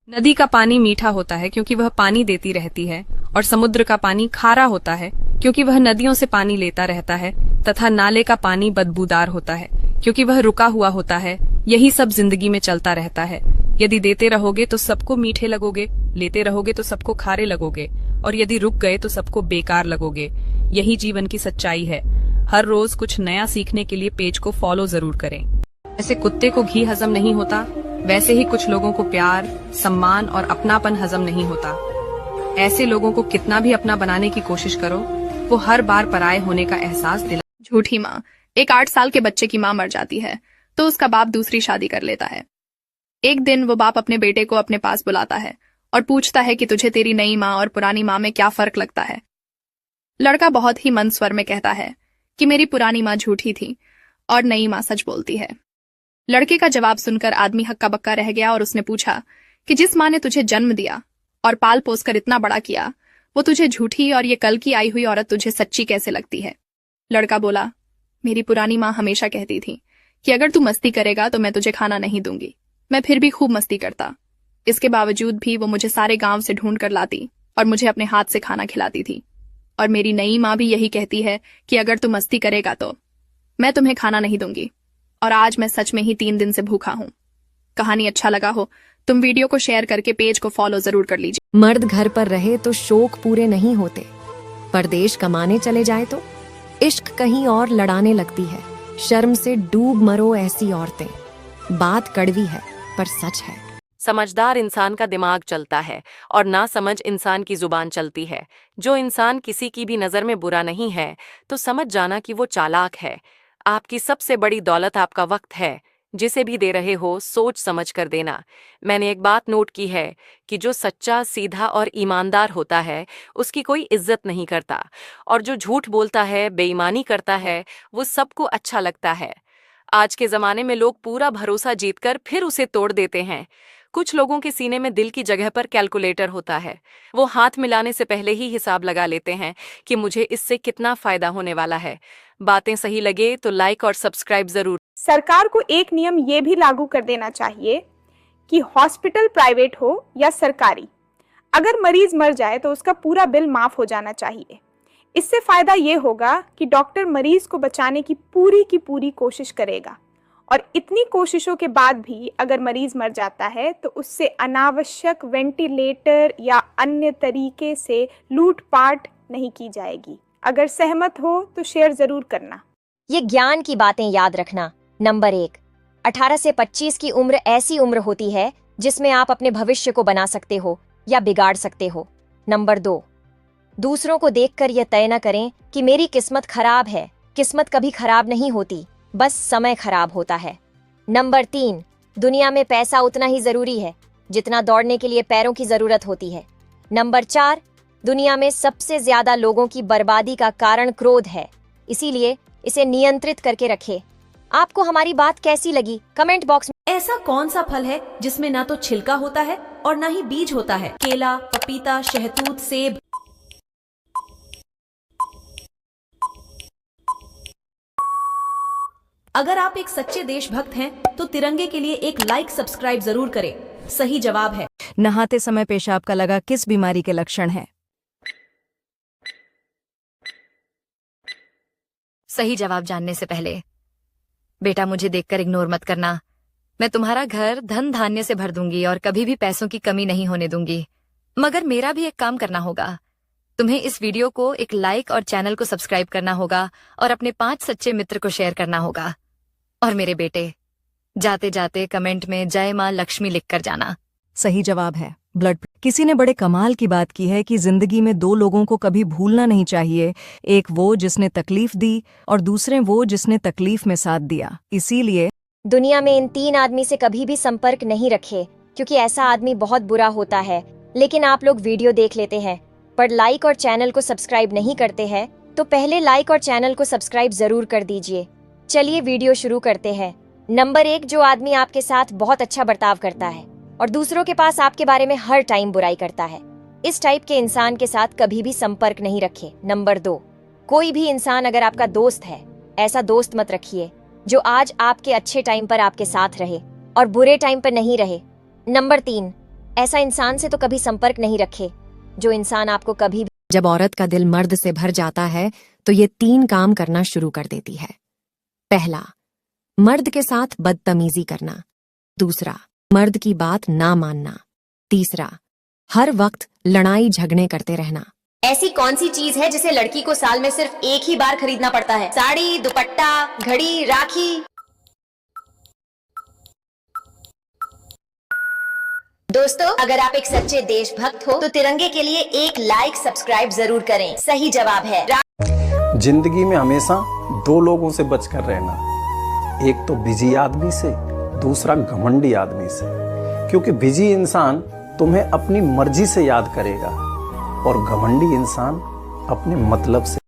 नदी का पानी मीठा होता है क्योंकि वह पानी देती रहती है और समुद्र का पानी खारा होता है क्योंकि वह नदियों से पानी लेता रहता है तथा नाले का पानी बदबूदार होता है क्योंकि वह रुका हुआ होता है। यही सब जिंदगी में चलता रहता है। यदि देते रहोगे तो सबको मीठे लगोगे, लेते रहोगे तो सबको खारे लगोगे और यदि रुक गए तो सबको बेकार लगोगे। यही जीवन की सच्चाई है। हर रोज कुछ नया सीखने के लिए पेज को फॉलो जरूर करें। जैसे कुत्ते को घी हजम नहीं होता, वैसे ही कुछ लोगों को प्यार, सम्मान और अपनापन हजम नहीं होता। ऐसे लोगों को कितना भी अपना बनाने की कोशिश करो, वो हर बार पराये होने का एहसास दिला। झूठी माँ। एक 8 साल के बच्चे की माँ मर जाती है तो उसका बाप दूसरी शादी कर लेता है। एक दिन वो बाप अपने बेटे को अपने पास बुलाता है और पूछता है कि तुझे तेरी नई माँ और पुरानी माँ में क्या फर्क लगता है। लड़का बहुत ही मंद स्वर में कहता है कि मेरी पुरानी माँ झूठी थी और नई माँ सच बोलती है। लड़के का जवाब सुनकर आदमी हक्का बक्का रह गया और उसने पूछा कि जिस माँ ने तुझे जन्म दिया और पाल पोस कर इतना बड़ा किया, वो तुझे झूठी और ये कल की आई हुई औरत तुझे सच्ची कैसे लगती है? लड़का बोला, मेरी पुरानी माँ हमेशा कहती थी कि अगर तू मस्ती करेगा तो मैं तुझे खाना नहीं दूंगी। मैं फिर भी खूब मस्ती करता। इसके बावजूद भी वो मुझे सारे गांव से ढूंढ कर लाती और मुझे अपने हाथ से खाना खिलाती थी। और मेरी नई माँ भी यही कहती है कि अगर तू मस्ती करेगा तो मैं तुम्हें खाना नहीं दूंगी। और आज मैं सच में ही 3 दिन से भूखा हूँ। कहानी अच्छा लगा हो तुम वीडियो को शेयर करके पेज को फॉलो जरूर कर लीजिए। मर्द घर पर रहे तो शौक पूरे नहीं होते, परदेश कमाने चले जाए तो इश्क कहीं और लड़ाने लगती है। शर्म से डूब मरो ऐसी औरतें। बात कड़वी है पर सच है। समझदार इंसान का दिमाग चलता है और नासमझ इंसान की जुबान चलती है। जो इंसान किसी की भी नजर में बुरा नहीं है तो समझ जाना कि वो चालाक है। आपकी सबसे बड़ी दौलत आपका वक्त है। जिसे भी दे रहे हो सोच समझ कर देना। मैंने एक बात नोट की है कि जो सच्चा, सीधा और ईमानदार होता है उसकी कोई इज्जत नहीं करता, और जो झूठ बोलता है, बेईमानी करता है, वो सबको अच्छा लगता है। आज के ज़माने में लोग पूरा भरोसा जीतकर फिर उसे तोड़ देते हैं। कुछ लोगों के सीने में दिल की जगह पर कैलकुलेटर होता है। वो हाथ मिलाने से पहले ही हिसाब लगा लेते हैं कि मुझे इससे कितना फायदा होने वाला है। बातें सही लगे तो लाइक और सब्सक्राइब जरूर। सरकार को एक नियम ये भी लागू कर देना चाहिए कि हॉस्पिटल प्राइवेट हो या सरकारी, अगर मरीज मर जाए तो उसका पूरा बिल माफ हो जाना चाहिए। इससे फायदा ये होगा कि डॉक्टर मरीज को बचाने की पूरी कोशिश करेगा, और इतनी कोशिशों के बाद भी अगर मरीज मर जाता है तो उससे अनावश्यक वेंटिलेटर या अन्य तरीके से लूटपाट नहीं की जाएगी। अगर सहमत हो तो शेयर जरूर करना। ये ज्ञान की बातें याद रखना। नंबर 1, 18 से 25 की उम्र ऐसी उम्र होती है जिसमें आप अपने भविष्य को बना सकते हो या बिगाड़ सकते हो। नंबर 2, दूसरों को देखकर यह तय न करें कि मेरी किस्मत खराब है। किस्मत कभी खराब नहीं होती, बस समय खराब होता है। नंबर 3, दुनिया में पैसा उतना ही जरूरी है जितना दौड़ने के लिए पैरों की जरूरत होती है। नंबर 4, दुनिया में सबसे ज्यादा लोगों की बर्बादी का कारण क्रोध है, इसीलिए इसे नियंत्रित करके रखें। आपको हमारी बात कैसी लगी कमेंट बॉक्स में। ऐसा कौन सा फल है जिसमें ना तो छिलका होता है और ना ही बीज होता है? केला, पपीता, शहतूत, सेब। अगर आप एक सच्चे देशभक्त हैं तो तिरंगे के लिए एक लाइक सब्सक्राइब जरूर करें। सही जवाब है नहाते समय पेशाब का लगा किस बीमारी के लक्षण है? सही जवाब जानने से पहले बेटा मुझे देखकर इग्नोर मत करना। मैं तुम्हारा घर धन धान्य से भर दूंगी और कभी भी पैसों की कमी नहीं होने दूंगी। मगर मेरा भी एक काम करना होगा। तुम्हें इस वीडियो को एक लाइक और चैनल को सब्सक्राइब करना होगा और अपने 5 सच्चे मित्र को शेयर करना होगा। और मेरे बेटे, जाते जाते कमेंट में जय मां लक्ष्मी लिखकर जाना। सही जवाब है ब्लड। किसी ने बड़े कमाल की बात की है कि जिंदगी में 2 लोगों को कभी भूलना नहीं चाहिए, एक वो जिसने तकलीफ दी और दूसरे वो जिसने तकलीफ में साथ दिया। इसीलिए दुनिया में इन 3 आदमी से कभी भी संपर्क नहीं रखे, क्योंकि ऐसा आदमी बहुत बुरा होता है। लेकिन आप लोग वीडियो देख लेते हैं पर लाइक और चैनल को सब्सक्राइब नहीं करते हैं, तो पहले लाइक और चैनल को सब्सक्राइब जरूर कर दीजिए। चलिए वीडियो शुरू करते हैं। नंबर 1, जो आदमी आपके साथ बहुत अच्छा बर्ताव करता है और दूसरों के पास आपके बारे में हर टाइम बुराई करता है। इस टाइप के इंसान के साथ कभी भी संपर्क नहीं रखें। नंबर 2, कोई भी इंसान अगर आपका दोस्त है, ऐसा दोस्त मत रखिए जो आज आपके अच्छे टाइम पर आपके साथ रहे और बुरे टाइम पर नहीं रहे। नंबर 3, ऐसा इंसान से तो कभी संपर्क नहीं रखे जो इंसान आपको कभी भी। जब औरत का दिल मर्द से भर जाता है तो ये 3 काम करना शुरू कर देती है। पहला, मर्द के साथ बदतमीजी करना। दूसरा, मर्द की बात ना मानना। तीसरा, हर वक्त लड़ाई झगड़े करते रहना। ऐसी कौन सी चीज है जिसे लड़की को साल में सिर्फ एक ही बार खरीदना पड़ता है? साड़ी, दुपट्टा, घड़ी, राखी। दोस्तों, अगर आप एक सच्चे देशभक्त हो तो तिरंगे के लिए एक लाइक सब्सक्राइब जरूर करें। सही जवाब है। जिंदगी में हमेशा 2 लोगों से बचकर रहना, एक तो बिजी आदमी से, दूसरा घमंडी आदमी से। क्योंकि बिजी इंसान तुम्हें अपनी मर्जी से याद करेगा और घमंडी इंसान अपने मतलब से।